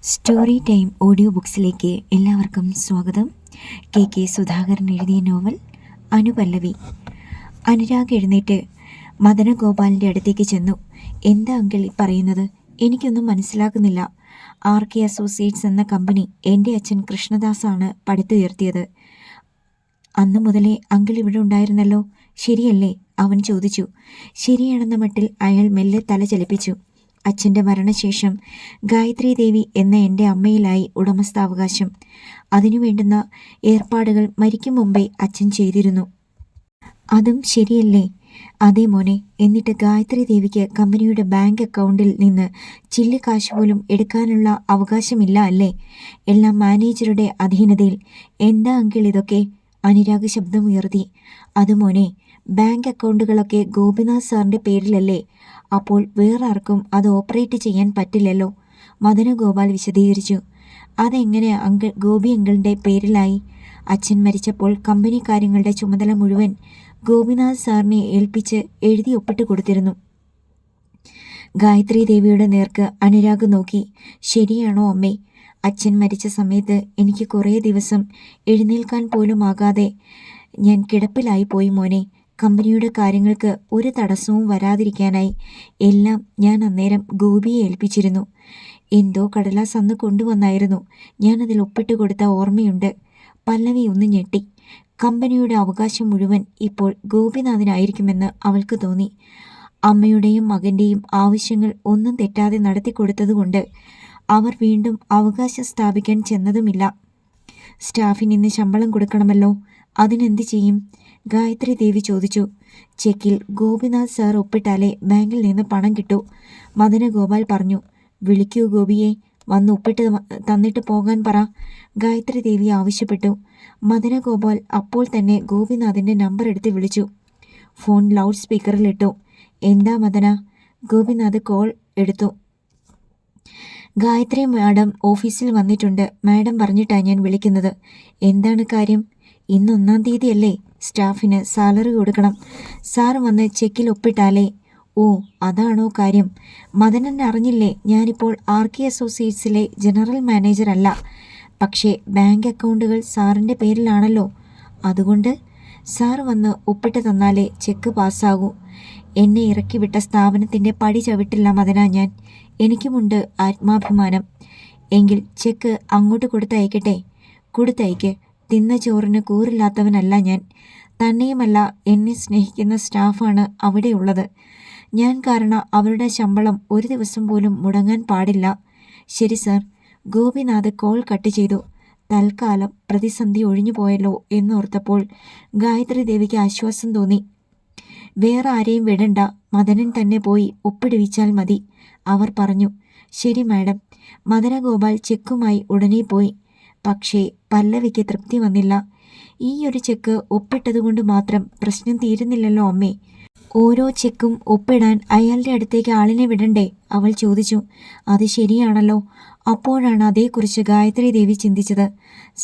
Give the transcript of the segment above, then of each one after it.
Story time audio ബുക്സിലേക്ക് എല്ലാവർക്കും സ്വാഗതം. K Sudhakaran എഴുതിയ നോവൽ അനുപല്ലവി. അനുരാഗ് എഴുന്നേറ്റ് മദനഗോപാലിൻ്റെ അടുത്തേക്ക് ചെന്നു. എന്താ അങ്കിൾ പറയുന്നത്? എനിക്കൊന്നും മനസ്സിലാകുന്നില്ല. RK അസോസിയേറ്റ്സ് എന്ന കമ്പനി എൻ്റെ അച്ഛൻ കൃഷ്ണദാസാണ് പടുത്തുയർത്തിയത്. അന്നു മുതലേ അങ്കിൾ ഇവിടെ ഉണ്ടായിരുന്നല്ലോ, ശരിയല്ലേ? അവൻ ചോദിച്ചു. ശരിയാണെന്ന മട്ടിൽ അയാൾ മെല്ലെ തല ചലിപ്പിച്ചു. അച്ഛൻ്റെ മരണശേഷം ഗായത്രി ദേവി എന്ന എൻ്റെ അമ്മയിലായി ഉടമസ്ഥാവകാശം. അതിനു വേണ്ടുന്ന ഏർപ്പാടുകൾ മരിക്കും മുമ്പേ അച്ഛൻ ചെയ്തിരുന്നു. അതും ശരിയല്ലേ? അതേ മോനെ. എന്നിട്ട് ഗായത്രി ദേവിക്ക് കമ്പനിയുടെ ബാങ്ക് അക്കൗണ്ടിൽ നിന്ന് ചില്ലി കാശ് പോലും എടുക്കാനുള്ള അവകാശമില്ല അല്ലേ? എല്ലാം മാനേജറുടെ അധീനതയിൽ. എന്താ അങ്കിൾ ഇതൊക്കെ? അനുരാഗ് ശബ്ദമുയർത്തി. അത് മോനെ, ബാങ്ക് അക്കൗണ്ടുകളൊക്കെ ഗോപിനാഥ് സാറിൻ്റെ പേരിലല്ലേ? അപ്പോൾ വേറെ ആർക്കും അത് ഓപ്പറേറ്റ് ചെയ്യാൻ പറ്റില്ലല്ലോ, മദനഗോപാൽ വിശദീകരിച്ചു. അതെങ്ങനെ ഗോപി അങ്കിളിൻ്റെ പേരിലായി? അച്ഛൻ മരിച്ചപ്പോൾ കമ്പനി കാര്യങ്ങളുടെ ചുമതല മുഴുവൻ ഗോപിനാഥ് സാറിനെ ഏൽപ്പിച്ച് എഴുതി ഒപ്പിട്ട് കൊടുത്തിരുന്നു. ഗായത്രി ദേവിയുടെ നേർക്ക് അനുരാഗ് നോക്കി. ശരിയാണോ അമ്മേ? അച്ഛൻ മരിച്ച സമയത്ത് എനിക്ക് കുറേ ദിവസം എഴുന്നേൽക്കാൻ പോലും ആകാതെ ഞാൻ കിടപ്പിലായി പോയി മോനെ. കമ്പനിയുടെ കാര്യങ്ങൾക്ക് ഒരു തടസ്സവും വരാതിരിക്കാനായി എല്ലാം ഞാൻ അന്നേരം ഗോപിയെ ഏൽപ്പിച്ചിരുന്നു. എന്തോ കടലാസ് അന്ന് കൊണ്ടുവന്നായിരുന്നു. ഞാനതിൽ ഒപ്പിട്ട് കൊടുത്ത ഓർമ്മയുണ്ട്. പല്ലവി ഒന്ന് ഞെട്ടി. കമ്പനിയുടെ അവകാശം മുഴുവൻ ഇപ്പോൾ ഗോപിനാഥിനായിരിക്കുമെന്ന് അവൾക്ക് തോന്നി. അമ്മയുടെയും മകൻ്റെയും ആവശ്യങ്ങൾ ഒന്നും തെറ്റാതെ നടത്തിക്കൊടുത്തതുകൊണ്ട് അവർ വീണ്ടും അവകാശം സ്ഥാപിക്കാൻ ചെന്നതുമില്ല. സ്റ്റാഫിന് ഇന്ന് ശമ്പളം കൊടുക്കണമല്ലോ, അതിനെന്ത് ചെയ്യും? ഗായത്രി ദേവി ചോദിച്ചു. ചെക്കിൽ ഗോപിനാഥ് സാർ ഒപ്പിട്ടാലേ ബാങ്കിൽ നിന്ന് പണം കിട്ടൂ, മദനഗോപാൽ പറഞ്ഞു. വിളിക്കൂ ഗോപിയെ, വന്ന് ഒപ്പിട്ട് തന്നിട്ട് പോകാൻ പറ, ഗായത്രി ദേവി ആവശ്യപ്പെട്ടു. മദനഗോപാൽ അപ്പോൾ തന്നെ ഗോപിനാഥിൻ്റെ നമ്പർ എടുത്ത് വിളിച്ചു. ഫോൺ ലൗഡ് സ്പീക്കറിലിട്ടു. എന്താ മദന? ഗോപിനാഥ് കോൾ എടുത്തു. ഗായത്രി മാഡം ഓഫീസിൽ വന്നിട്ടുണ്ട്. മാഡം പറഞ്ഞിട്ടാണ് ഞാൻ വിളിക്കുന്നത്. എന്താണ് കാര്യം? ഇന്ന് 1-ാം തീയതിയല്ലേ? സ്റ്റാഫിന് സാലറി കൊടുക്കണം. സാർ വന്ന് ചെക്കിൽ ഒപ്പിട്ടാലേ. ഓ, അതാണോ കാര്യം? മദനൻ അറിഞ്ഞില്ലേ, ഞാനിപ്പോൾ RK അസോസിയേറ്റ്സിലെ ജനറൽ മാനേജർ അല്ല. പക്ഷേ ബാങ്ക് അക്കൗണ്ടുകൾ സാറിൻ്റെ പേരിലാണല്ലോ. അതുകൊണ്ട് സാർ വന്ന് ഒപ്പിട്ട് തന്നാലേ ചെക്ക് പാസ്സാകൂ. എന്നെ ഇറക്കിവിട്ട സ്ഥാപനത്തിൻ്റെ പടി ചവിട്ടില്ല മദന ഞാൻ. എനിക്കുമുണ്ട് ആത്മാഭിമാനം. എങ്കിൽ ചെക്ക് അങ്ങോട്ട് കൊടുത്തയക്കട്ടെ? കൊടുത്തയക്ക്. തിന്ന ചോറിന് കൂറില്ലാത്തവനല്ല ഞാൻ. തന്നെയുമല്ല, എന്നെ സ്നേഹിക്കുന്ന സ്റ്റാഫാണ് അവിടെയുള്ളത്. ഞാൻ കാരണം അവരുടെ ശമ്പളം ഒരു ദിവസം പോലും മുടങ്ങാൻ പാടില്ല. ശരി സാർ. ഗോപിനാഥ് കോൾ കട്ട് ചെയ്തു. തൽക്കാലം പ്രതിസന്ധി ഒഴിഞ്ഞു പോയല്ലോ എന്നോർത്തപ്പോൾ ഗായത്രി ദേവിക്ക് ആശ്വാസം തോന്നി. വേറെ ആരെയും വിടണ്ട, മദനൻ തന്നെ പോയി ഒപ്പിടുവിച്ചാൽ മതി, അവർ പറഞ്ഞു. ശരി മാഡം. മദനഗോപാൽ ചെക്കുമായി ഉടനെ പോയി. പക്ഷേ പല്ലവിക്ക് തൃപ്തി വന്നില്ല. ഈ ഒരു ചെക്ക് ഒപ്പിട്ടതുകൊണ്ട് മാത്രം പ്രശ്നം തീരുന്നില്ലല്ലോ അമ്മേ. ഓരോ ചെക്കും ഒപ്പിടാൻ അയാളുടെ അടുത്തേക്ക് ആളിനെ വിടണ്ടേ? അവൾ ചോദിച്ചു. അത് ശരിയാണല്ലോ. അപ്പോഴാണ് അതേക്കുറിച്ച് ഗായത്രി ദേവി ചിന്തിച്ചത്.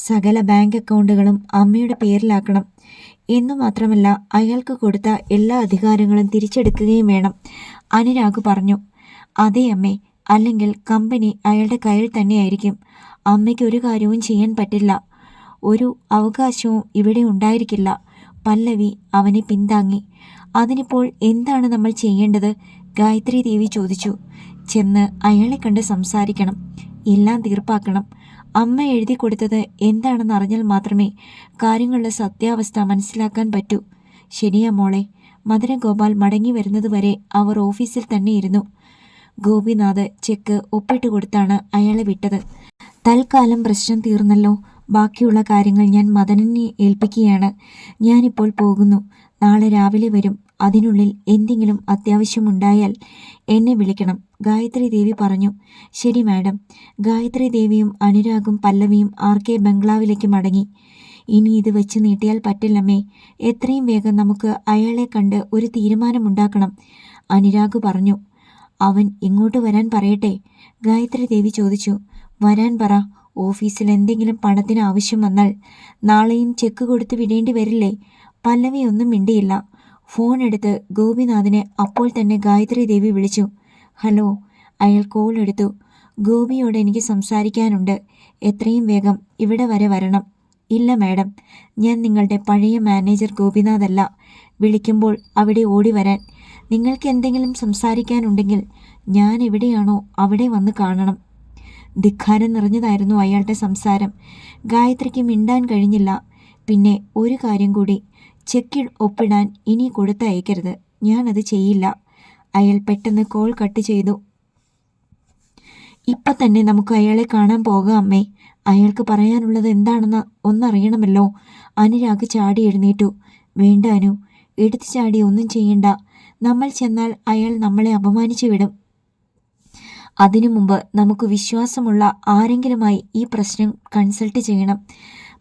സകല ബാങ്ക് അക്കൗണ്ടുകളും അമ്മയുടെ പേരിലാക്കണം എന്നു മാത്രമല്ല, അയാൾക്ക് കൊടുത്ത എല്ലാ അധികാരങ്ങളും തിരിച്ചെടുക്കുകയും വേണം, അനുരാഗ് പറഞ്ഞു. അതേ അമ്മേ, അല്ലെങ്കിൽ കമ്പനി അയാളുടെ കയ്യിൽ തന്നെയായിരിക്കും. അമ്മയ്ക്ക് ഒരു കാര്യവും ചെയ്യാൻ പറ്റില്ല. ഒരു അവകാശവും ഇവിടെ ഉണ്ടായിരിക്കില്ല. പല്ലവി അവനെ പിന്താങ്ങി. അതിനിപ്പോൾ എന്താണ് നമ്മൾ ചെയ്യേണ്ടത്? ഗായത്രി ദേവി ചോദിച്ചു. ചെന്ന് അയാളെ കണ്ട് സംസാരിക്കണം, എല്ലാം തീർപ്പാക്കണം. അമ്മ എഴുതി കൊടുത്തത് എന്താണെന്ന് അറിഞ്ഞാൽ മാത്രമേ കാര്യങ്ങളുടെ സത്യാവസ്ഥ മനസ്സിലാക്കാൻ പറ്റൂ. ശരിയാ മോളെ. മദനഗോപാൽ മടങ്ങി വരുന്നതുവരെ അവർ ഓഫീസിൽ തന്നെ ഇരുന്നു. ഗോപിനാഥ് ചെക്ക് ഒപ്പിട്ട് കൊടുത്താണ് അയാളെ വിട്ടത്. തൽക്കാലം പ്രശ്നം തീർന്നല്ലോ. ബാക്കിയുള്ള കാര്യങ്ങൾ ഞാൻ മദനനെ ഏൽപ്പിക്കുകയാണ്. ഞാനിപ്പോൾ പോകുന്നു. നാളെ രാവിലെ വരും. അതിനുള്ളിൽ എന്തെങ്കിലും അത്യാവശ്യമുണ്ടായാൽ എന്നെ വിളിക്കണം, ഗായത്രി ദേവി പറഞ്ഞു. ശരി മാഡം. ഗായത്രി ദേവിയും അനുരാഗും പല്ലവിയും RK ബംഗ്ലാവിലേക്ക് മടങ്ങി. ഇനി ഇത് വെച്ച് നീട്ടിയാൽ പറ്റില്ലമ്മേ. എത്രയും വേഗം നമുക്ക് അയാളെ കണ്ട് ഒരു തീരുമാനമുണ്ടാക്കണം, അനുരാഗ് പറഞ്ഞു. അവൻ ഇങ്ങോട്ട് വരാൻ പറയട്ടെ? ഗായത്രി ദേവി ചോദിച്ചു. വരാൻ പറ. ഓഫീസിൽ എന്തെങ്കിലും പണത്തിന് ആവശ്യം വന്നാൽ നാളെയും ചെക്ക് കൊടുത്ത് വിടേണ്ടി വരില്ലേ? പല്ലവി ഒന്നും മിണ്ടിയില്ല. ഫോൺ എടുത്ത് ഗോപിനാഥിനെ അപ്പോൾ തന്നെ ഗായത്രി ദേവി വിളിച്ചു. ഹലോ. അയാൾ കോൾ എടുത്തു. ഗോപിയോട് എനിക്ക് സംസാരിക്കാനുണ്ട്. എത്രയും വേഗം ഇവിടെ വരെ വരണം. ഇല്ല മാഡം, ഞാൻ നിങ്ങളുടെ പഴയ മാനേജർ ഗോപിനാഥല്ല. വിളിക്കുമ്പോൾ അവിടെ ഓടി വരാൻ. നിങ്ങൾക്ക് എന്തെങ്കിലും സംസാരിക്കാനുണ്ടെങ്കിൽ ഞാൻ എവിടെയാണോ അവിടെ വന്ന് കാണണം. ധിക്കാരം നിറഞ്ഞതായിരുന്നു അയാളുടെ സംസാരം. ഗായത്രിക്ക് മിണ്ടാൻ കഴിഞ്ഞില്ല. പിന്നെ ഒരു കാര്യം കൂടി, ചെക്കിൽ ഒപ്പിടാൻ ഇനി കൊടുത്തയക്കരുത്. ഞാനത് ചെയ്യില്ല. അയാൾ പെട്ടെന്ന് കോൾ കട്ട് ചെയ്തു. ഇപ്പം തന്നെ നമുക്ക് അയാളെ കാണാൻ പോകാം അമ്മേ. അയാൾക്ക് പറയാനുള്ളത് എന്താണെന്ന് ഒന്നറിയണമല്ലോ. അനുരാഗ് ചാടി എഴുന്നേറ്റു. വേണ്ട അനു, എടുത്തു ചാടി ഒന്നും ചെയ്യണ്ട. നമ്മൾ ചെന്നാൽ അയാൾ നമ്മളെ അപമാനിച്ചു വിടും. അതിനു മുമ്പ് നമുക്ക് വിശ്വാസമുള്ള ആരെങ്കിലുമായി ഈ പ്രശ്നം കൺസൾട്ട് ചെയ്യണം,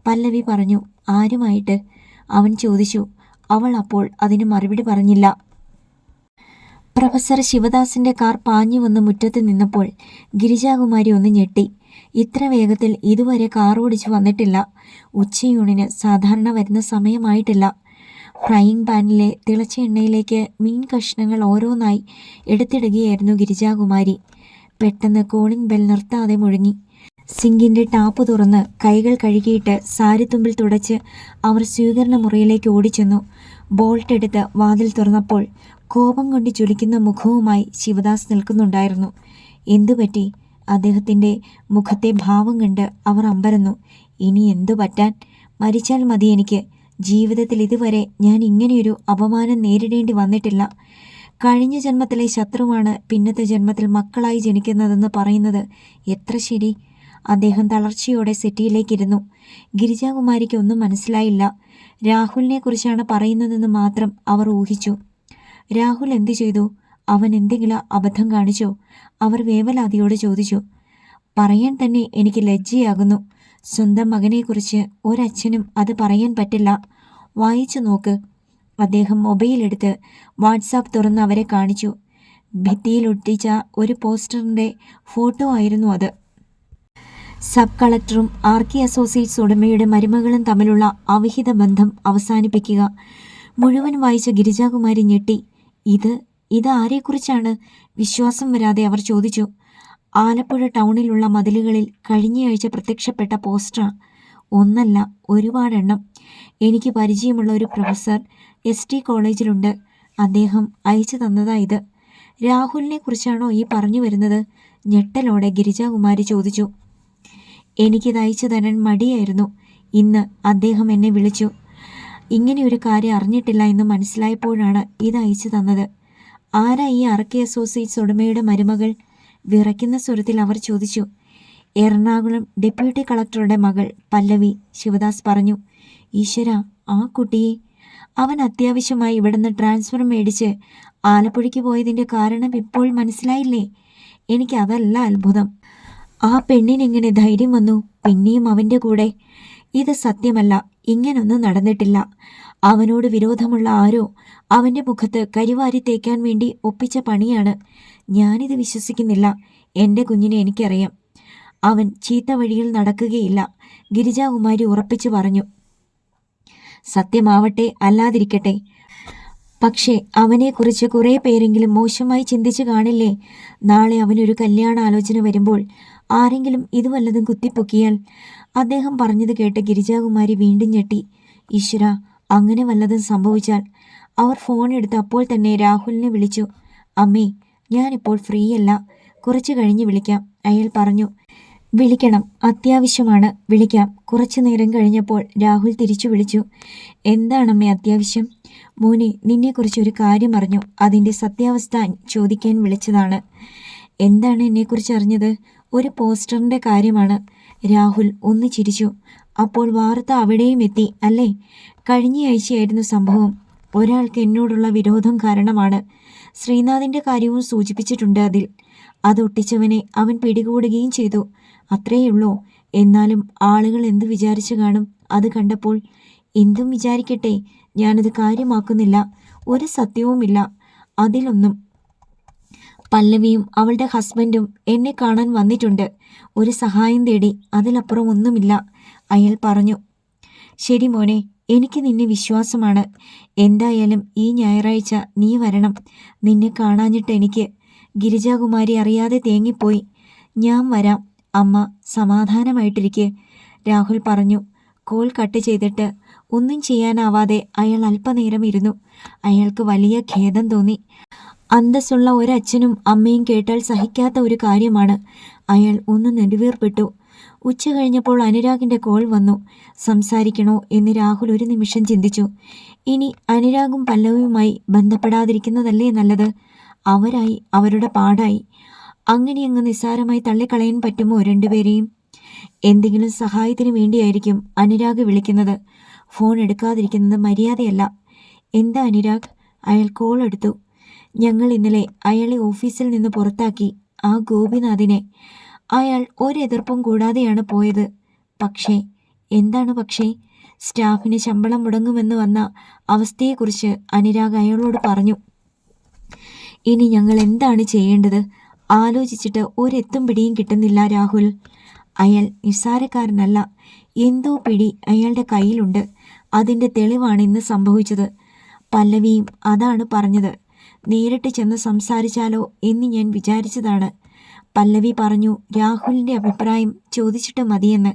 പല്ലവി പറഞ്ഞു. ആരുമായിട്ട്? അവൻ ചോദിച്ചു. അവൾ അപ്പോൾ അതിന് മറുപടി പറഞ്ഞില്ല. പ്രൊഫസർ ശിവദാസിന്റെ കാർ പാഞ്ഞു വന്ന് മുറ്റത്ത് നിന്നപ്പോൾ ഗിരിജാകുമാരി ഒന്ന് ഞെട്ടി. ഇത്ര വേഗത്തിൽ ഇതുവരെ കാർ ഓടിച്ചു വന്നിട്ടില്ല. ഉച്ചയൂണിന് സാധാരണ വരുന്ന സമയമായിട്ടില്ല. ഫ്രൈയിങ് പാനിലെ തിളച്ച എണ്ണയിലേക്ക് മീൻ കഷ്ണങ്ങൾ ഓരോന്നായി എടുത്തിടുകയായിരുന്നു ഗിരിജാകുമാരി. പെട്ടെന്ന് കോളിംഗ് ബെൽ നിർത്താതെ മുഴങ്ങി. സിങ്കിന്റെ ടാപ്പ് തുറന്ന് കൈകൾ കഴുകിയിട്ട് സാരിത്തുമ്പിൽ തുടച്ച് അവർ സ്വീകരണ മുറിയിലേക്ക് ഓടിച്ചെന്നു. ബോൾട്ട് എടുത്ത് വാതിൽ തുറന്നപ്പോൾ കോപം കൊണ്ട് ജ്വലിക്കുന്ന മുഖവുമായി ശിവദാസ് നിൽക്കുന്നുണ്ടായിരുന്നു. എന്തുപറ്റി? അദ്ദേഹത്തിൻ്റെ മുഖത്തെ ഭാവം കണ്ട് അവർ അമ്പരന്നു. ഇനി എന്തു പറ്റാൻ? മരിച്ചാൽ മതി എനിക്ക്. ജീവിതത്തിൽ ഇതുവരെ ഞാൻ ഇങ്ങനെയൊരു അപമാനം നേരിടേണ്ടി വന്നിട്ടില്ല. കഴിഞ്ഞ ജന്മത്തിലെ ശത്രുവാണ് പിന്നത്തെ ജന്മത്തിൽ മക്കളായി ജനിക്കുന്നതെന്ന് പറയുന്നത് എത്ര ശരി? അദ്ദേഹം തളർച്ചയോടെ സെറ്റിയിലേക്കിരുന്നു. ഗിരിജാകുമാരിക്ക് ഒന്നും മനസ്സിലായില്ല. രാഹുലിനെ കുറിച്ചാണ് പറയുന്നതെന്ന് മാത്രം അവർ ഊഹിച്ചു. രാഹുൽ എന്തു ചെയ്തു? അവൻ എന്തെങ്കിലും അബദ്ധം കാണിച്ചോ? അവർ വേവലാതിയോട് ചോദിച്ചു. പറയാൻ തന്നെ എനിക്ക് ലജ്ജയാകുന്നു. സ്വന്തം മകനെക്കുറിച്ച് ഒരച്ഛനും അത് പറയാൻ പറ്റില്ല. വായിച്ചു നോക്ക്. അദ്ദേഹം മൊബൈലെടുത്ത് വാട്സാപ്പ് തുറന്ന് അവരെ കാണിച്ചു. ഭിത്തിയിലൊട്ടിച്ച ഒരു പോസ്റ്ററിൻ്റെ ഫോട്ടോ ആയിരുന്നു അത്. സബ് കളക്ടറും ആർക്കി അസോസിയേറ്റ്സ് ഉടമയുടെ മരുമകളും തമ്മിലുള്ള അവിഹിത ബന്ധം അവസാനിപ്പിക്കുക. മുഴുവൻ വായിച്ച ഗിരിജാകുമാരി ഞെട്ടി. ഇത് ആരെക്കുറിച്ചാണ്? വിശ്വാസം വരാതെ അവർ ചോദിച്ചു. ആലപ്പുഴ ടൗണിലുള്ള മതിലുകളിൽ കഴിഞ്ഞയാഴ്ച പ്രത്യക്ഷപ്പെട്ട പോസ്റ്റർ. ഒന്നല്ല, ഒരുപാടെണ്ണം. എനിക്ക് പരിചയമുള്ള ഒരു പ്രൊഫസർ ST കോളേജിലുണ്ട്. അദ്ദേഹം അയച്ചു തന്നതാ ഇത്. രാഹുലിനെ കുറിച്ചാണോ ഈ പറഞ്ഞു വരുന്നത്? ഞെട്ടലോടെ ഗിരിജാകുമാരി ചോദിച്ചു. എനിക്കിത് അയച്ചു തരാൻ മടിയായിരുന്നു. ഇന്ന് അദ്ദേഹം എന്നെ വിളിച്ചു. ഇങ്ങനെ ഒരു കാര്യം അറിഞ്ഞിട്ടില്ല എന്ന് മനസ്സിലായപ്പോഴാണ് ഇത് അയച്ചു തന്നത്. ആരാ ഈ ആർക്കി അസോസിയേറ്റ്സ് ഉടമയുടെ മരുമകൾ? വിറയ്ക്കുന്ന സ്വരത്തിൽ അവർ ചോദിച്ചു. എറണാകുളം ഡെപ്യൂട്ടി കളക്ടറുടെ മകൾ പല്ലവി, ശിവദാസ് പറഞ്ഞു. ഈശ്വര, ആ കുട്ടിയെ! അവൻ അത്യാവശ്യമായി ഇവിടുന്ന് ട്രാൻസ്ഫർ മേടിച്ച് ആലപ്പുഴയ്ക്ക് പോയതിൻ്റെ കാരണം ഇപ്പോൾ മനസ്സിലായില്ലേ? എനിക്കതല്ല അത്ഭുതം. ആ പെണ്ണിനെങ്ങനെ ധൈര്യം വന്നു പിന്നെയും അവൻ്റെ കൂടെ? ഇത് സത്യമല്ല. ഇങ്ങനൊന്നും നടന്നിട്ടില്ല. അവനോട് വിരോധമുള്ള ആരോ അവൻ്റെ മുഖത്ത് കരിവാരി തേക്കാൻ വേണ്ടി ഒപ്പിച്ച പണിയാണ്. ഞാനിത് വിശ്വസിക്കുന്നില്ല. എൻ്റെ കുഞ്ഞിനെ എനിക്കറിയാം. അവൻ ചീത്ത വഴിയിൽ നടക്കുകയില്ല, ഗിരിജാകുമാരി ഉറപ്പിച്ചു പറഞ്ഞു. സത്യമാവട്ടെ അല്ലാതിരിക്കട്ടെ, പക്ഷേ അവനെക്കുറിച്ച് കുറേ പേരെങ്കിലും മോശമായി ചിന്തിച്ചു കാണില്ലേ? നാളെ അവനൊരു കല്യാണാലോചന വരുമ്പോൾ ആരെങ്കിലും ഇത് വല്ലതും കുത്തിപ്പൊക്കിയാൽ? അദ്ദേഹം പറഞ്ഞത് കേട്ട് ഗിരിജാകുമാരി വീണ്ടും ഞെട്ടി. ഈശ്വര, അങ്ങനെ വല്ലതും സംഭവിച്ചാൽ? അവർ ഫോൺ എടുത്ത് അപ്പോൾ തന്നെ രാഹുലിനെ വിളിച്ചു. അമ്മേ, ഞാനിപ്പോൾ ഫ്രീയല്ല, കുറച്ച് കഴിഞ്ഞ് വിളിക്കാം, അയാൾ പറഞ്ഞു. വിളിക്കണം, അത്യാവശ്യമാണ്, വിളിക്കാം. കുറച്ചു നേരം കഴിഞ്ഞപ്പോൾ രാഹുൽ തിരിച്ചു വിളിച്ചു. എന്താണമ്മേ അത്യാവശ്യം? മോനെ, നിന്നെക്കുറിച്ച് ഒരു കാര്യം അറിഞ്ഞു. അതിൻ്റെ സത്യാവസ്ഥ ചോദിക്കാൻ വിളിച്ചതാണ്. എന്താണ് എന്നെക്കുറിച്ച് അറിഞ്ഞത്? ഒരു പോസ്റ്ററിൻ്റെ കാര്യമാണ്. രാഹുൽ ഒന്ന് ചിരിച്ചു. അപ്പോൾ വാർത്ത അവിടെയും എത്തി അല്ലേ? കഴിഞ്ഞയാഴ്ചയായിരുന്നു സംഭവം. ഒരാൾക്ക് എന്നോടുള്ള വിരോധം കാരണമാണ്. ശ്രീനാഥിൻ്റെ കാര്യവും സൂചിപ്പിച്ചിട്ടുണ്ട് അതിൽ. അതൊട്ടിച്ചവനെ അവൻ പിടികൂടുകയും ചെയ്തു. അത്രയുള്ളൂ. എന്നാലും ആളുകൾ എന്തു വിചാരിച്ചു കാണും അത് കണ്ടപ്പോൾ? എന്തും വിചാരിക്കട്ടെ, ഞാനത് കാര്യമാക്കുന്നില്ല. ഒരു സത്യവുമില്ല അതിലൊന്നും. പല്ലവിയും അവളുടെ ഹസ്ബൻഡും എന്നെ കാണാൻ വന്നിട്ടുണ്ട്. ഒരു സഹായം തേടി, അതിലപ്പുറം ഒന്നുമില്ല, അയാൾ പറഞ്ഞു. ശരി മോനെ, എനിക്ക് നിന്നെ വിശ്വാസമാണ്. എന്തായാലും ഈ ഞായറാഴ്ച നീ വരണം. നിന്നെ കാണാഞ്ഞിട്ട് എനിക്ക്. ഗിരിജാകുമാരി അറിയാതെ തേങ്ങിപ്പോയി. ഞാൻ വരാം അമ്മ, സമാധാനമായിട്ടിരിക്കെ, രാഹുൽ പറഞ്ഞു. കോൾ കട്ട് ചെയ്തിട്ട് ഒന്നും ചെയ്യാനാവാതെ അയാൾ അല്പനേരം ഇരുന്നു. അയാൾക്ക് വലിയ ഖേദം തോന്നി. അന്തസ്സുള്ള ഒരച്ഛനും അമ്മയും കേട്ടാൽ സഹിക്കാത്ത ഒരു കാര്യമാണ്. അയാൾ ഒന്ന് നെടുവീർപ്പിട്ടു. ഉച്ച കഴിഞ്ഞപ്പോൾ അനുരാഗിൻ്റെ കോൾ വന്നു. സംസാരിക്കണോ എന്ന് രാഹുൽ ഒരു നിമിഷം ചിന്തിച്ചു. ഇനി അനുരാഗും പല്ലവിയുമായി ബന്ധപ്പെടാതിരിക്കുന്നതല്ലേ നല്ലത്? അവരായി അവരുടെ പാടായി. അങ്ങനെയങ്ങ് നിസ്സാരമായി തള്ളിക്കളയാൻ പറ്റുമോ രണ്ടുപേരെയും? എന്തെങ്കിലും സഹായത്തിന് വേണ്ടിയായിരിക്കും അനുരാഗ് വിളിക്കുന്നത്. ഫോൺ എടുക്കാതിരിക്കുന്നത് മര്യാദയല്ല. എന്താ അനുരാഗ്? അയാൾ കോൾ എടുത്തു. ഞങ്ങൾ ഇന്നലെ അയാളെ ഓഫീസിൽ നിന്ന് പുറത്താക്കി, ആ ഗോപിനാഥിനെ. അയാൾ ഒരെതിർപ്പും കൂടാതെയാണ് പോയത്. പക്ഷേ, എന്താണ് പക്ഷേ? സ്റ്റാഫിന് ശമ്പളം മുടങ്ങുമെന്ന് വന്ന അവസ്ഥയെക്കുറിച്ച് അനുരാഗ് അയാളോട് പറഞ്ഞു. ഇനി ഞങ്ങൾ എന്താണ് ചെയ്യേണ്ടത്? ആലോചിച്ചിട്ട് ഒരെത്തും പിടിയും കിട്ടുന്നില്ല രാഹുൽ. അയാൾ നിസ്സാരക്കാരനല്ല. എന്തോ പിടി അയാളുടെ കയ്യിലുണ്ട്. അതിൻ്റെ തെളിവാണ് ഇന്ന് സംഭവിച്ചത്. പല്ലവിയും അതാണ് പറഞ്ഞത്. നേരിട്ട് ചെന്ന് സംസാരിച്ചാലോ എന്ന് ഞാൻ വിചാരിച്ചതാണ്. പല്ലവി പറഞ്ഞു രാഹുലിൻ്റെ അഭിപ്രായം ചോദിച്ചിട്ട് മതിയെന്ന്.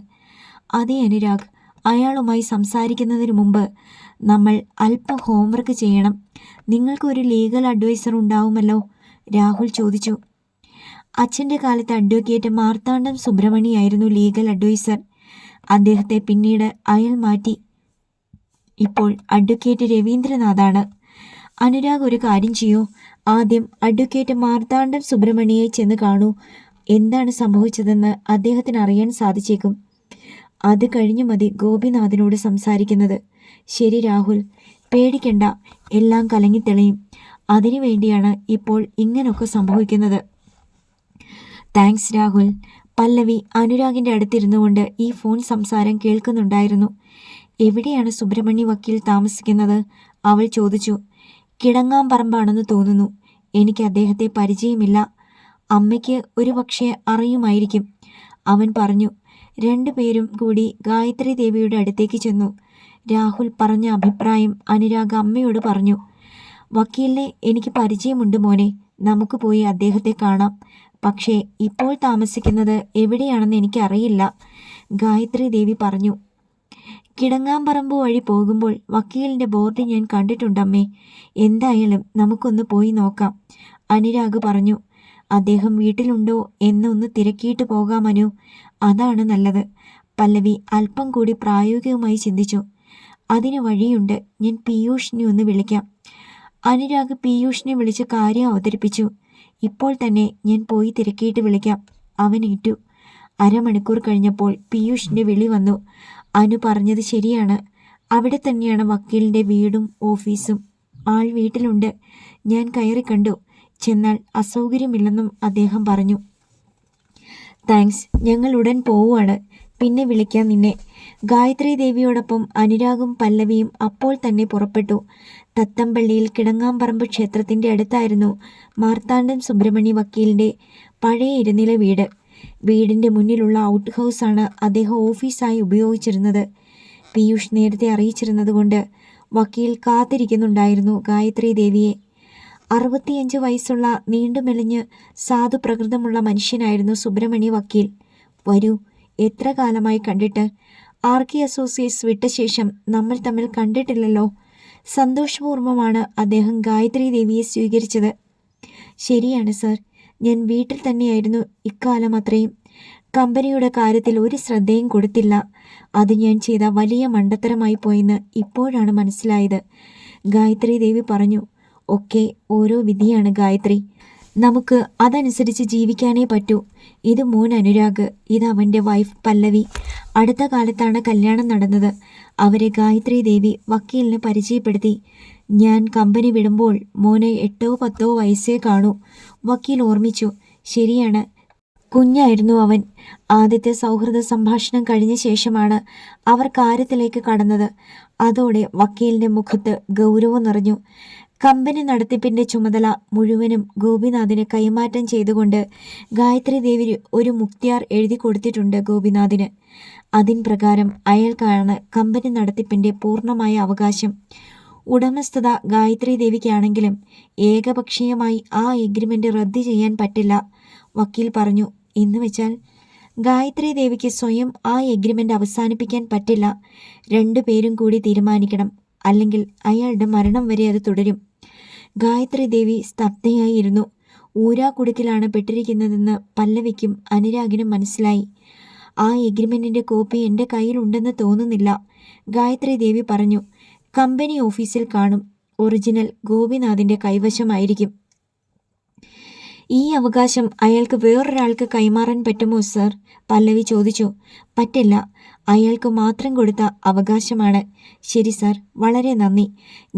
അതേ അനുരാഗ്, അയാളുമായി സംസാരിക്കുന്നതിന് മുമ്പ് നമ്മൾ അല്പം ഹോംവർക്ക് ചെയ്യണം. നിങ്ങൾക്കൊരു ലീഗൽ അഡ്വൈസർ ഉണ്ടാവുമല്ലോ? രാഹുൽ ചോദിച്ചു. അച്ഛൻ്റെ കാലത്ത് അഡ്വക്കേറ്റ് മാർത്താണ്ഡം സുബ്രഹ്മണ്യായിരുന്നു ലീഗൽ അഡ്വൈസർ. അദ്ദേഹത്തെ പിന്നീട് അയാൾ മാറ്റി. ഇപ്പോൾ അഡ്വക്കേറ്റ് രവീന്ദ്രനാഥാണ്. അനുരാഗ് ഒരു കാര്യം ചെയ്യൂ. ആദ്യം അഡ്വക്കേറ്റ് മാർത്താണ്ഡം സുബ്രഹ്മണ്യയെ ചെന്ന് കാണൂ. എന്താണ് സംഭവിച്ചതെന്ന് അദ്ദേഹത്തിന് അറിയാൻ സാധിച്ചേക്കും. അത് കഴിഞ്ഞു മതി ഗോപിനാഥിനോട് സംസാരിക്കുന്നത്. ശരി രാഹുൽ, പേടിക്കണ്ട, എല്ലാം കലങ്ങിത്തെളിയും. അതിനു വേണ്ടിയാണ് ഇപ്പോൾ ഇങ്ങനൊക്കെ സംഭവിക്കുന്നത്. താങ്ക്സ് രാഹുൽ. പല്ലവി അനുരാഗിൻ്റെ അടുത്തിരുന്നു കൊണ്ട് ഈ ഫോൺ സംസാരം കേൾക്കുന്നുണ്ടായിരുന്നു. എവിടെയാണ് സുബ്രഹ്മണ്യ വക്കീൽ താമസിക്കുന്നത്? അവൾ ചോദിച്ചു. കിടങ്ങാമ്പറമ്പാണെന്ന് തോന്നുന്നു. എനിക്ക് അദ്ദേഹത്തെ പരിചയമില്ല. അമ്മയ്ക്ക് ഒരു പക്ഷേ അറിയുമായിരിക്കും, അവൻ പറഞ്ഞു. രണ്ടുപേരും കൂടി ഗായത്രി ദേവിയുടെ അടുത്തേക്ക് ചെന്നു. രാഹുൽ പറഞ്ഞ അഭിപ്രായം അനുരാഗ് അമ്മയോട് പറഞ്ഞു. വക്കീലിനെ എനിക്ക് പരിചയമുണ്ട് മോനെ, നമുക്ക് പോയി അദ്ദേഹത്തെ കാണാം. പക്ഷേ ഇപ്പോൾ താമസിക്കുന്നത് എവിടെയാണെന്ന് എനിക്കറിയില്ല, ഗായത്രി ദേവി പറഞ്ഞു. കിടങ്ങാമ്പറമ്പ് വഴി പോകുമ്പോൾ വക്കീലിൻ്റെ ബോർഡ് ഞാൻ കണ്ടിട്ടുണ്ടമ്മേ. എന്തായാലും നമുക്കൊന്ന് പോയി നോക്കാം, അനുരാഗ് പറഞ്ഞു. അദ്ദേഹം വീട്ടിലുണ്ടോ എന്നൊന്ന് തിരക്കിയിട്ട് പോകാം മനു, അതാണ് നല്ലത്. പല്ലവി അല്പം കൂടി പ്രായോഗികമായി ചിന്തിച്ചു. അതിന് വഴിയുണ്ട്. ഞാൻ പീയൂഷിനെ ഒന്ന് വിളിക്കാം. അനുരാഗ് പീയൂഷിനെ വിളിച്ച് കാര്യം അവതരിപ്പിച്ചു. ഇപ്പോൾ തന്നെ ഞാൻ പോയി തിരക്കിയിട്ട് വിളിക്കാം, അവൻ ഏറ്റു. അരമണിക്കൂർ കഴിഞ്ഞപ്പോൾ പീയൂഷിൻ്റെ വിളി വന്നു. അനു പറഞ്ഞത് ശരിയാണ്. അവിടെ തന്നെയാണ് വക്കീലിൻ്റെ വീടും ഓഫീസും. ആൾ വീട്ടിലുണ്ട്. ഞാൻ കയറി കണ്ടു. ചെന്നാൽ അസൗകര്യമില്ലെന്നും അദ്ദേഹം പറഞ്ഞു. താങ്ക്സ്, ഞങ്ങൾ ഉടൻ പോവുകയാണ്. പിന്നെ വിളിക്കാം നിന്നെ. ഗായത്രി ദേവിയോടൊപ്പം അനുരാഗും പല്ലവിയും അപ്പോൾ തന്നെ പുറപ്പെട്ടു. തത്തമ്പള്ളിയിൽ കിടങ്ങാമ്പറമ്പ് ക്ഷേത്രത്തിൻ്റെ അടുത്തായിരുന്നു മാർത്താണ്ഡം സുബ്രഹ്മണ്യ വക്കീലിൻ്റെ പഴയ ഇരുനില വീട്. വീടിൻ്റെ മുന്നിലുള്ള ഔട്ട് ഹൗസാണ് അദ്ദേഹം ഓഫീസായി ഉപയോഗിച്ചിരുന്നത്. പീയൂഷ് നേരത്തെ അറിയിച്ചിരുന്നത് കൊണ്ട് വക്കീൽ കാത്തിരിക്കുന്നുണ്ടായിരുന്നു ഗായത്രി ദേവിയെ. 65 വയസ്സുള്ള നീണ്ടുമെലിഞ്ഞ് സാധുപ്രകൃതമുള്ള മനുഷ്യനായിരുന്നു സുബ്രഹ്മണ്യ വക്കീൽ. വരൂ, എത്ര കാലമായി കണ്ടിട്ട്. ആർക്കി അസോസിയേറ്റ്സ് വിട്ട ശേഷം നമ്മൾ തമ്മിൽ കണ്ടിട്ടില്ലല്ലോ. സന്തോഷപൂർവ്വമാണ് അദ്ദേഹം ഗായത്രി ദേവിയെ സ്വീകരിച്ചത്. ശരിയാണ് സർ, ഞാൻ വീട്ടിൽ തന്നെയായിരുന്നു ഇക്കാലം അത്രയും. കമ്പനിയുടെ കാര്യത്തിൽ ഒരു ശ്രദ്ധയും കൊടുത്തില്ല. അത് ഞാൻ ചെയ്ത വലിയ മണ്ടത്തരമായി പോയെന്ന് ഇപ്പോഴാണ് മനസ്സിലായത്, ഗായത്രി ദേവി പറഞ്ഞു. ഒക്കെ ഓരോ വിധിയാണ് ഗായത്രി. നമുക്ക് അതനുസരിച്ച് ജീവിക്കാനേ പറ്റൂ. ഇത് മോൻ അനുരാഗ്, ഇത് അവൻ്റെ വൈഫ് പല്ലവി. അടുത്ത കാലത്താണ് കല്യാണം നടന്നത്. അവരെ ഗായത്രി ദേവി വക്കീലിന് പരിചയപ്പെടുത്തി. ഞാൻ കമ്പനി വിടുമ്പോൾ മോന് 8 or 10 വയസ്സേ കാണൂ, വക്കീൽ ഓർമ്മിച്ചു. ശരിയാണ്, കുഞ്ഞായിരുന്നു അവൻ. ആദ്യത്തെ സൗഹൃദ സംഭാഷണം കഴിഞ്ഞ ശേഷമാണ് അവർ കാര്യത്തിലേക്ക് കടന്നത്. അതോടെ വക്കീലിൻ്റെ മുഖത്ത് ഗൗരവം നിറഞ്ഞു. കമ്പനി നടത്തിപ്പിൻ്റെ ചുമതല മുഴുവനും ഗോപിനാഥിന് കൈമാറ്റം ചെയ്തുകൊണ്ട് ഗായത്രി ദേവി ഒരു മുക്തിയാർ എഴുതി കൊടുത്തിട്ടുണ്ട് ഗോപിനാഥിന്. അതിൻ പ്രകാരം അയാൾക്കാണ് കമ്പനി നടത്തിപ്പിൻ്റെ പൂർണ്ണമായ അവകാശം. ഉടമസ്ഥത ഗായത്രി ദേവിക്കാണെങ്കിലും ഏകപക്ഷീയമായി ആ എഗ്രിമെൻ്റ് റദ്ദ് ചെയ്യാൻ പറ്റില്ല, വക്കീൽ പറഞ്ഞു. എന്ന് വെച്ചാൽ ഗായത്രി ദേവിക്ക് സ്വയം ആ എഗ്രിമെൻ്റ് അവസാനിപ്പിക്കാൻ പറ്റില്ല. രണ്ടുപേരും കൂടി തീരുമാനിക്കണം, അല്ലെങ്കിൽ അയാളുടെ മരണം വരെ അത് തുടരും. ഗായത്രി ദേവി സ്തബ്ധയായിരുന്നു. ഊരാക്കുടുക്കിലാണ് പെട്ടിരിക്കുന്നതെന്ന് പല്ലവിക്കും അനുരാഗിനും മനസ്സിലായി. ആ എഗ്രിമെൻറ്റിൻ്റെ കോപ്പി എൻ്റെ കയ്യിലുണ്ടെന്ന് തോന്നുന്നില്ല, ഗായത്രി ദേവി പറഞ്ഞു. കമ്പനി ഓഫീസിൽ കാണും. ഒറിജിനൽ ഗോപിനാഥിൻ്റെ കൈവശമായിരിക്കും. ഈ അവകാശം അയാൾക്ക് വേറൊരാൾക്ക് കൈമാറാൻ പറ്റുമോ സർ? പല്ലവി ചോദിച്ചു. പറ്റില്ല, അയാൾക്ക് മാത്രം കൊടുത്ത അവകാശമാണ്. ശരി സാർ, വളരെ നന്ദി.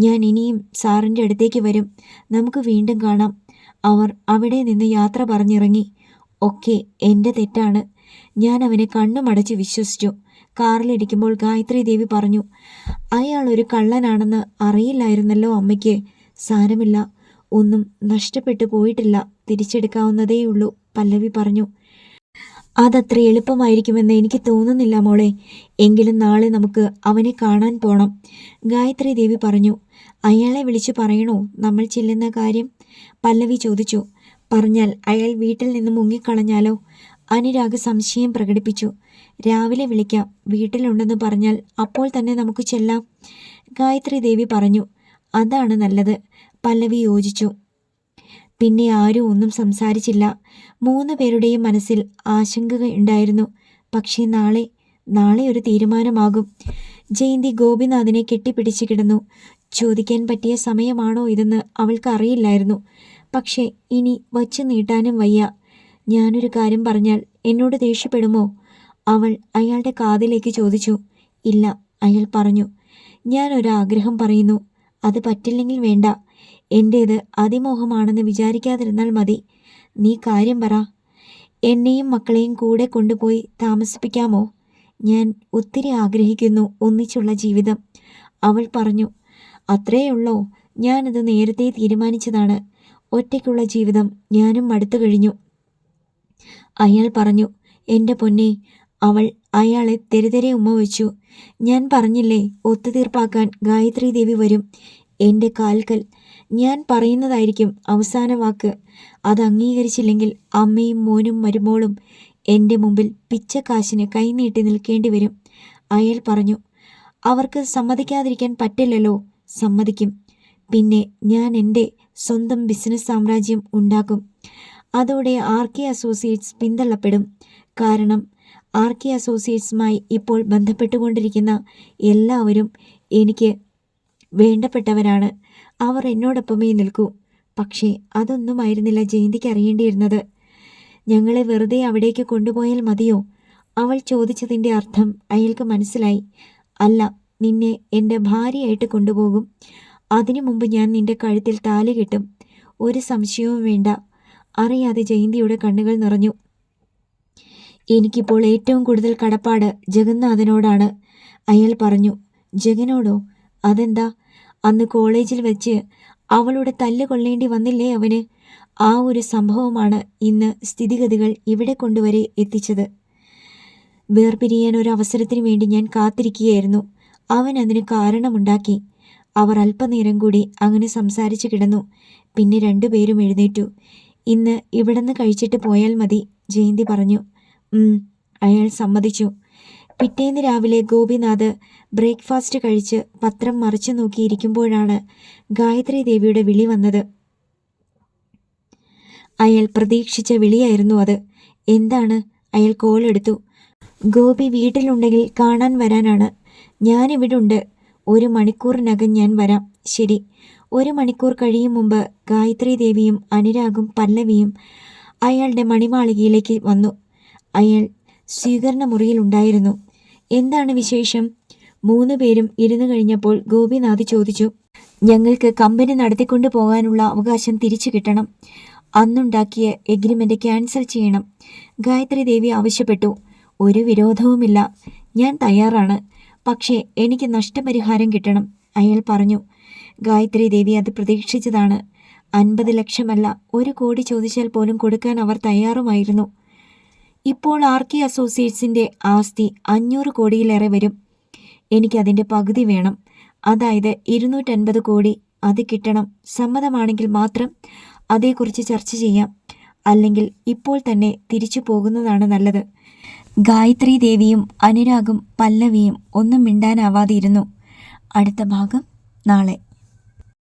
ഞാൻ ഇനിയും സാറിൻ്റെ അടുത്തേക്ക് വരും. നമുക്ക് വീണ്ടും കാണാം. അവർ അവിടെ നിന്ന് യാത്ര പറഞ്ഞിറങ്ങി. ഒക്കെ എൻ്റെ തെറ്റാണ്. ഞാൻ അവനെ കണ്ണുമടച്ച് വിശ്വസിച്ചു. കാറിലിരിക്കുമ്പോൾ ഗായത്രി ദേവി പറഞ്ഞു, അയാൾ ഒരു കള്ളനാണെന്ന് അറിയില്ലായിരുന്നല്ലോ അമ്മയ്ക്ക്. സാരമില്ല, ഒന്നും നഷ്ടപ്പെട്ടു പോയിട്ടില്ല, തിരിച്ചെടുക്കാവുന്നതേയുള്ളൂ, പല്ലവി പറഞ്ഞു. അതത്ര എളുപ്പമായിരിക്കുമെന്ന് എനിക്ക് തോന്നുന്നില്ല മോളെ. എങ്കിലും നാളെ നമുക്ക് അവനെ കാണാൻ പോണം, ഗായത്രി ദേവി പറഞ്ഞു. അയാളെ വിളിച്ചു പറയണോ നമ്മൾ ചെല്ലുന്ന കാര്യം? പല്ലവി ചോദിച്ചു. പറഞ്ഞാൽ അയാൾ വീട്ടിൽ നിന്ന് മുങ്ങിക്കളഞ്ഞാലോ? അനുരാഗ് സംശയം പ്രകടിപ്പിച്ചു. രാവിലെ വിളിക്കാം, വീട്ടിലുണ്ടെന്ന് പറഞ്ഞാൽ അപ്പോൾ തന്നെ നമുക്ക് ചെല്ലാം, ഗായത്രി ദേവി പറഞ്ഞു. അതാണ് നല്ലത്, പല്ലവി യോജിച്ചു. പിന്നെ ആരും ഒന്നും സംസാരിച്ചില്ല. 3 പേരുടെയും മനസ്സിൽ ആശങ്കയുണ്ടായിരുന്നു. പക്ഷേ നാളെ ഒരു തീരുമാനമാകും. ജയന്തി ഗോപിനാഥിനെ കെട്ടിപ്പിടിച്ച് കിടന്നു. ചോദിക്കാൻ പറ്റിയ സമയമാണോ ഇതെന്ന് അവൾക്ക് അറിയില്ലായിരുന്നു. പക്ഷേ ഇനി വച്ചു നീട്ടാനും വയ്യ. ഞാനൊരു കാര്യം പറഞ്ഞാൽ എന്നോട് ദേഷ്യപ്പെടുമോ? അവൾ അയാളുടെ കാതിലേക്ക് ചോദിച്ചു. ഇല്ല, അയാൾ പറഞ്ഞു. ഞാനൊരാഗ്രഹം പറയുന്നു. അത് പറ്റില്ലെങ്കിൽ വേണ്ട. എൻ്റേത് അതിമോഹമാണെന്ന് വിചാരിക്കാതിരുന്നാൽ മതി. നീ കാര്യം പറ. എന്നെയും മക്കളെയും കൂടെ കൊണ്ടുപോയി താമസിപ്പിക്കാമോ? ഞാൻ ഒത്തിരി ആഗ്രഹിക്കുന്നു ഒന്നിച്ചുള്ള ജീവിതം, അവൾ പറഞ്ഞു. അത്രയുള്ളോ? ഞാനത് നേരത്തെ തീരുമാനിച്ചതാണ്. ഒറ്റയ്ക്കുള്ള ജീവിതം ഞാനും മടുത്തു കഴിഞ്ഞു, അയാൾ പറഞ്ഞു. എൻ്റെ പൊന്നെ, അവൾ അയാളെ തെരുതെരെ ഉമ്മ വെച്ചു. ഞാൻ പറഞ്ഞില്ലേ, ഒത്തുതീർപ്പാക്കാൻ ഗായത്രി ദേവി വരും. എൻ്റെ കാൽക്കൽ. ഞാൻ പറയുന്നതായിരിക്കും അവസാന വാക്ക്. അത് അംഗീകരിച്ചില്ലെങ്കിൽ അമ്മയും മോനും മരുമോളും എൻ്റെ മുമ്പിൽ പിച്ചക്കാശിന് കൈനീട്ടി നിൽക്കേണ്ടി വരും, അയാൾ പറഞ്ഞു. അവർക്ക് സമ്മതിക്കാതിരിക്കാൻ പറ്റില്ലല്ലോ. സമ്മതിക്കും. പിന്നെ ഞാൻ എൻ്റെ സ്വന്തം ബിസിനസ് സാമ്രാജ്യം ഉണ്ടാക്കും. അതോടെ ആർക്കി അസോസിയേറ്റ്സ് പിന്തള്ളപ്പെടും. കാരണം ആർക്കി അസോസിയേറ്റ്സുമായി ഇപ്പോൾ ബന്ധപ്പെട്ടുകൊണ്ടിരിക്കുന്ന എല്ലാവരും എനിക്ക് വേണ്ടപ്പെട്ടവരാണ്. അവർ എന്നോടൊപ്പമേ നിൽക്കൂ. പക്ഷേ അതൊന്നുമായിരുന്നില്ല ജയന്തിക്ക് അറിയേണ്ടിയിരുന്നത്. ഞങ്ങളെ വെറുതെ അവിടേക്ക് കൊണ്ടുപോയാൽ മതിയോ? അവൾ ചോദിച്ചതിൻ്റെ അർത്ഥം അയാൾക്ക് മനസ്സിലായി. അല്ല, നിന്നെ എൻ്റെ ഭാര്യയായിട്ട് കൊണ്ടുപോകും. അതിനു മുമ്പ് ഞാൻ നിന്റെ കഴുത്തിൽ താലി കെട്ടും. ഒരു സംശയവും വേണ്ട. അറിയാതെ ജയന്തിയുടെ കണ്ണുകൾ നിറഞ്ഞു. എനിക്കിപ്പോൾ ഏറ്റവും കൂടുതൽ കടപ്പാട് ജഗന്നാഥനോടാണ്, അയാൾ പറഞ്ഞു. ജഗനോടോ? അതെന്താ? അന്ന് കോളേജിൽ വെച്ച് അവളുടെ തല്ല് കൊള്ളേണ്ടി വന്നില്ലേ അവന്? ആ ഒരു സംഭവമാണ് ഇന്ന് സ്ഥിതിഗതികൾ ഇവിടെ കൊണ്ടുവരെ എത്തിച്ചത്. വേർപിരിയാൻ ഒരു അവസരത്തിന് വേണ്ടി ഞാൻ കാത്തിരിക്കുകയായിരുന്നു. അവൻ അതിന് കാരണമുണ്ടാക്കി. അവർ അല്പനേരം കൂടി അങ്ങനെ സംസാരിച്ചു കിടന്നു. പിന്നെ രണ്ടുപേരും എഴുന്നേറ്റു. ഇന്ന് ഇവിടുന്ന് കഴിച്ചിട്ട് പോയാൽ മതി, ജയന്തി പറഞ്ഞു. അയാൾ സമ്മതിച്ചു. പിറ്റേന്ന് രാവിലെ ഗോപിനാഥ് ബ്രേക്ക്ഫാസ്റ്റ് കഴിച്ച് പത്രം മറിച്ചു നോക്കിയിരിക്കുമ്പോഴാണ് ഗായത്രി ദേവിയുടെ വിളി വന്നത്. അയാൾ പ്രതീക്ഷിച്ച വിളിയായിരുന്നു അത്. എന്താണ്? അയാൾ കോൾ എടുത്തു. ഗോപി വീട്ടിലുണ്ടെങ്കിൽ കാണാൻ വരാനാണ്. ഞാനിവിടുണ്ട്. 1 മണിക്കൂറിനകം ഞാൻ വരാം. ശരി. 1 മണിക്കൂർ കഴിയും മുമ്പ് ഗായത്രി ദേവിയും അനുരാഗും പല്ലവിയും അയാളുടെ മണിമാളികയിലേക്ക് വന്നു. അയാൾ സ്വീകരണ മുറിയിലുണ്ടായിരുന്നു. എന്താണ് വിശേഷം? 3 പേരും ഇരുന്നു കഴിഞ്ഞപ്പോൾ ഗോപിനാഥ് ചോദിച്ചു. ഞങ്ങൾക്ക് കമ്പനി നടത്തിക്കൊണ്ടു പോകാനുള്ള അവകാശം തിരിച്ചു കിട്ടണം. അന്നുണ്ടാക്കിയ എഗ്രിമെൻ്റ് ക്യാൻസൽ ചെയ്യണം, ഗായത്രി ദേവി ആവശ്യപ്പെട്ടു. ഒരു വിരോധവുമില്ല, ഞാൻ തയ്യാറാണ്. പക്ഷേ എനിക്ക് നഷ്ടപരിഹാരം കിട്ടണം, അയാൾ പറഞ്ഞു. ഗായത്രി ദേവി അത് പ്രതീക്ഷിച്ചതാണ്. 50 ലക്ഷമല്ല, 1 കോടി ചോദിച്ചാൽ പോലും കൊടുക്കാൻ അവർ തയ്യാറുമായിരുന്നു. ഇപ്പോൾ ആർക്കി അസോസിയേറ്റ്സിൻ്റെ ആസ്തി 500 കോടിയിലേറെ വരും. എനിക്കതിൻ്റെ പകുതി വേണം. അതായത് 250 കോടി. അത് കിട്ടണം. സമ്മതമാണെങ്കിൽ മാത്രം അതേക്കുറിച്ച് ചർച്ച ചെയ്യാം. അല്ലെങ്കിൽ ഇപ്പോൾ തന്നെ തിരിച്ചു പോകുന്നതാണ് നല്ലത്. ഗായത്രി ദേവിയും അനുരാഗും പല്ലവിയും ഒന്നും മിണ്ടാനാവാതിരുന്നു. അടുത്ത ഭാഗം നാളെ.